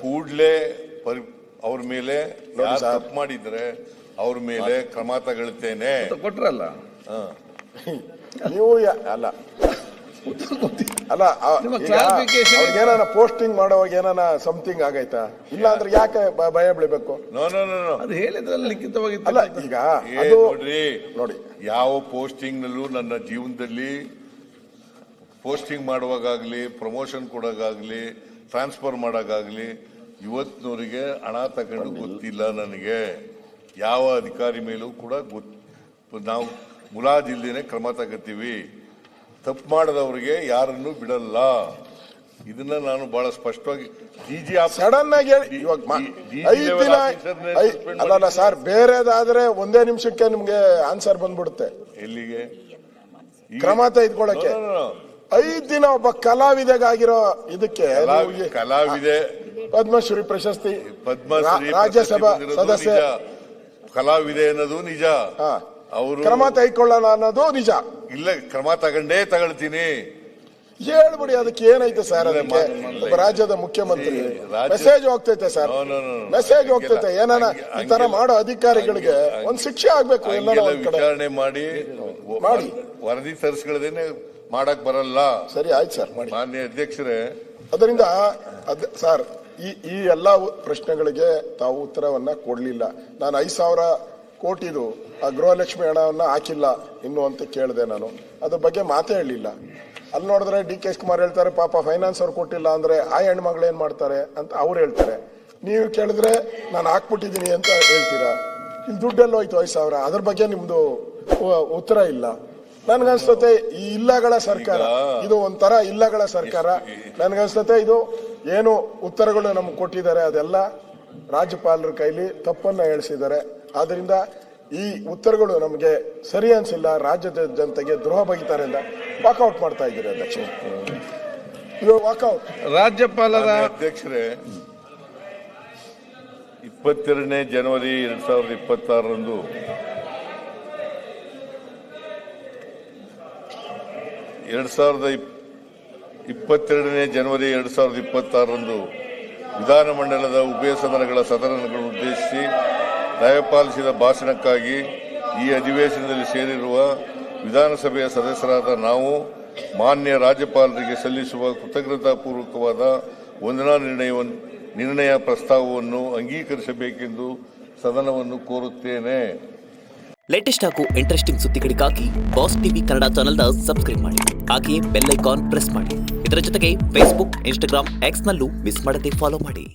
ಕೂಡಲೇ ಅವ್ರ ಮೇಲೆ ತಪ್ಪು ಮಾಡಿದ್ರೆ ಅವ್ರ ಮೇಲೆ ಕ್ರಮ ತಗೊಳ್ತೇನೆ. ಕೊಟ್ರಲ್ಲ ನೀವು ಅಲ್ಲ ಅವ್ರಿಗೇನ ಪೋಸ್ಟಿಂಗ್ ಮಾಡುವಾಗ ಏನಾನ ಸಮಥಿಂಗ್ ಆಗೈತಾ? ಇಲ್ಲ ಅಂದ್ರೆ ಯಾಕೆ ಭಯ ಬೀಳಬೇಕು? ಅದು ಹೇಳಿದ್ರಲ್ಲಿ ಲಿಖಿತವಾಗಿ ಅಲ್ಲ. ಈಗ ನೋಡಿ, ಯಾವ ಪೋಸ್ಟಿಂಗ್ ನಲ್ಲೂ ನನ್ನ ಜೀವನದಲ್ಲಿ ಪೋಸ್ಟಿಂಗ್ ಮಾಡುವಾಗಲಿ, ಪ್ರಮೋಷನ್ ಕೊಡೋಗಾಗ್ಲಿ, ಟ್ರಾನ್ಸ್ಫರ್ ಮಾಡೋಕ್ಕಾಗಲಿ ಇವತ್ತಿನವರಿಗೆ ಹಣ ತಗೊಂಡು ಗೊತ್ತಿಲ್ಲ ನನಗೆ. ಯಾವ ಅಧಿಕಾರಿ ಮೇಲೂ ಕೂಡ ನಾವು ಮುಲಾಜಿಲ್ದೇನೆ ಕ್ರಮ ತಗೋತೀವಿ. ತಪ್ಪು ಮಾಡದವ್ರಿಗೆ ಯಾರನ್ನು ಬಿಡಲ್ಲ. ಇದನ್ನ ನಾನು ಬಹಳ ಸ್ಪಷ್ಟವಾಗಿ ಸಡನ್ ಆಗಿ ಅಲ್ಲ ಸರ್, ಬೇರೆದಾದ್ರೆ ಒಂದೇ ನಿಮಿಷಕ್ಕೆ ನಿಮ್ಗೆ ಆನ್ಸರ್ ಬಂದ್ಬಿಡುತ್ತೆ. ಎಲ್ಲಿಗೆ ಕ್ರಮ ತೆಗೆದುಕೊಳ್ಳಕ್ಕೆ 5 ದಿನ ಒಬ್ಬ ಕಲಾವಿದೆಗಾಗಿರೋ ಇದಕ್ಕೆ ಕಲಾವಿದೆ ಪದ್ಮಶ್ರೀ ಪ್ರಶಸ್ತಿ, ಪದ್ಮಶ್ರೀ ರಾಜ್ಯಸಭಾ ಸದಸ್ಯ ಕಲಾವಿದೆ ಅನ್ನೋದು ನಿಜ. ಅವರು ಕ್ರಮ ತೆಗೆದುಕೊಳ್ಳೋಣ ಅನ್ನೋದು ನಿಜ. ಇಲ್ಲ, ಕ್ರಮ ತಗೊಳ್ತೀನಿ. ಹೇಳ್ಬಿಡಿ, ಅದಕ್ಕೆ ಏನೈತೆ ಸರ್? ಅದಕ್ಕೆ ಒಬ್ಬ ರಾಜ್ಯದ ಮುಖ್ಯಮಂತ್ರಿ ಮೆಸೇಜ್ ಹೋಗ್ತೈತೆ ಸರ್, ಮೆಸೇಜ್ ಹೋಗ್ತೈತೆ. ಏನಾನ ಈ ತರ ಮಾಡೋ ಅಧಿಕಾರಿಗಳಿಗೆ ಒಂದ್ ಶಿಕ್ಷೆ ಆಗ್ಬೇಕು. ವಿಚಾರಣೆ ಮಾಡಿ ವರದಿ ತರಿಸ್ಕೊಳ್ಳದೇನೆ ಮಾಡಕ್ ಬರಲ್ಲ. ಸರಿ, ಆಯ್ತು ಸರ್, ಮಾಡಿ. ಮಾನ್ಯ ಅಧ್ಯಕ್ಷರೇ, ಅದರಿಂದ ಸರ್ ಈ ಎಲ್ಲಾ ಪ್ರಶ್ನೆಗಳಿಗೆ ತಾವು ಉತ್ತರವನ್ನ ಕೊಡ್ಲಿಲ್ಲ. ನಾನು 5,000 ಕೋಟಿದು ಆ ಗೃಹಲಕ್ಷ್ಮಿ ಹಣವನ್ನ ಹಾಕಿಲ್ಲ ಇನ್ನು ಅಂತ ಕೇಳಿದೆ. ನಾನು ಅದ್ರ ಬಗ್ಗೆ ಮಾತೇ ಹೇಳಿಲ್ಲ. ಅಲ್ಲಿ ನೋಡಿದ್ರೆ ಡಿ.ಕೆ. ಶಿವಕುಮಾರ್ ಹೇಳ್ತಾರೆ, ಪಾಪ ಫೈನಾನ್ಸ್ ಅವ್ರು ಕೊಟ್ಟಿಲ್ಲ ಅಂದ್ರೆ ಆ ಹೆಣ್ಮಗಳು ಏನ್ ಮಾಡ್ತಾರೆ ಅಂತ ಅವ್ರು ಹೇಳ್ತಾರೆ. ನೀವು ಕೇಳಿದ್ರೆ ನಾನು ಹಾಕ್ಬಿಟ್ಟಿದ್ದೀನಿ ಅಂತ ಹೇಳ್ತೀರಾ. ಇಲ್ಲಿ ದುಡ್ಡೆಲ್ಲ ಹೋಯ್ತು 5,000. ಅದ್ರ ಬಗ್ಗೆ ನಿಮ್ದು ಉತ್ತರ ಇಲ್ಲ. ನನ್ಗನ್ಸ್ತತೆ ಈ ಇಲ್ಲಗಳ ಸರ್ಕಾರ, ಇದು ಒಂಥರ ಇಲ್ಲಗಳ ಸರ್ಕಾರ. ನನ್ಗನ್ಸ್ತತೆ ಇದು ಏನು ಉತ್ತರಗಳು ನಮ್ಗೆ ಕೊಟ್ಟಿದ್ದಾರೆ ಅದೆಲ್ಲ ರಾಜ್ಯಪಾಲರ ಕೈಲಿ ತಪ್ಪನ್ನ ಹೇಳಿಸಿದ್ದಾರೆ. ಆದ್ರಿಂದ ಈ ಉತ್ತರಗಳು ನಮಗೆ ಸರಿ ಅನ್ಸಿಲ್ಲ. ರಾಜ್ಯದ ಜನತೆಗೆ ದ್ರೋಹ ಬಗೆತಾರೆ ಅಂತ ವಾಕೌಟ್ ಮಾಡ್ತಾ ಇದ್ದೀರಿ ಅಧ್ಯಕ್ಷ. ಇದು ವಾಕೌಟ್. ರಾಜ್ಯಪಾಲರ ಅಧ್ಯಕ್ಷರೇ, 22ನೇ ಜನವರಿ 2026ರಂದು ವಿಧಾನಮಂಡಲದ ಉಭಯ ಸದನಗಳ ಸದನಗಳನ್ನು ಉದ್ದೇಶಿಸಿ ದಯಪಾಲಿಸಿದ ಭಾಷಣಕ್ಕಾಗಿ ಈ ಅಧಿವೇಶನದಲ್ಲಿ ಸೇರಿರುವ ವಿಧಾನಸಭೆಯ ಸದಸ್ಯರಾದ ನಾವು ಮಾನ್ಯ ರಾಜ್ಯಪಾಲರಿಗೆ ಸಲ್ಲಿಸುವ ಕೃತಜ್ಞತಾಪೂರ್ವಕವಾದ ವಂದನಾ ನಿರ್ಣಯ ಪ್ರಸ್ತಾವವನ್ನು ಅಂಗೀಕರಿಸಬೇಕೆಂದು ಸದನವನ್ನು ಕೋರುತ್ತೇನೆ. ಲೇಟೆಸ್ಟ್ ಹಾಗೂ ಇಂಟ್ರೆಸ್ಟಿಂಗ್ ಸುದ್ದಿಗಳಿಗಾಗಿ ಬಾಸ್ ಟಿವಿ ಕನ್ನಡ ಚಾನೆಲ್ನ ಸಬ್ಸ್ಕ್ರೈಬ್ ಮಾಡಿ. ಹಾಗೆಯೇ ಬೆಲ್ ಐಕಾನ್ ಪ್ರೆಸ್ ಮಾಡಿ. ಇದರ ಜೊತೆಗೆ ಫೇಸ್ಬುಕ್, ಇನ್ಸ್ಟಾಗ್ರಾಮ್, ಎಕ್ಸ್ನಲ್ಲೂ ಮಿಸ್ ಮಾಡದೆ ಫಾಲೋ ಮಾಡಿ.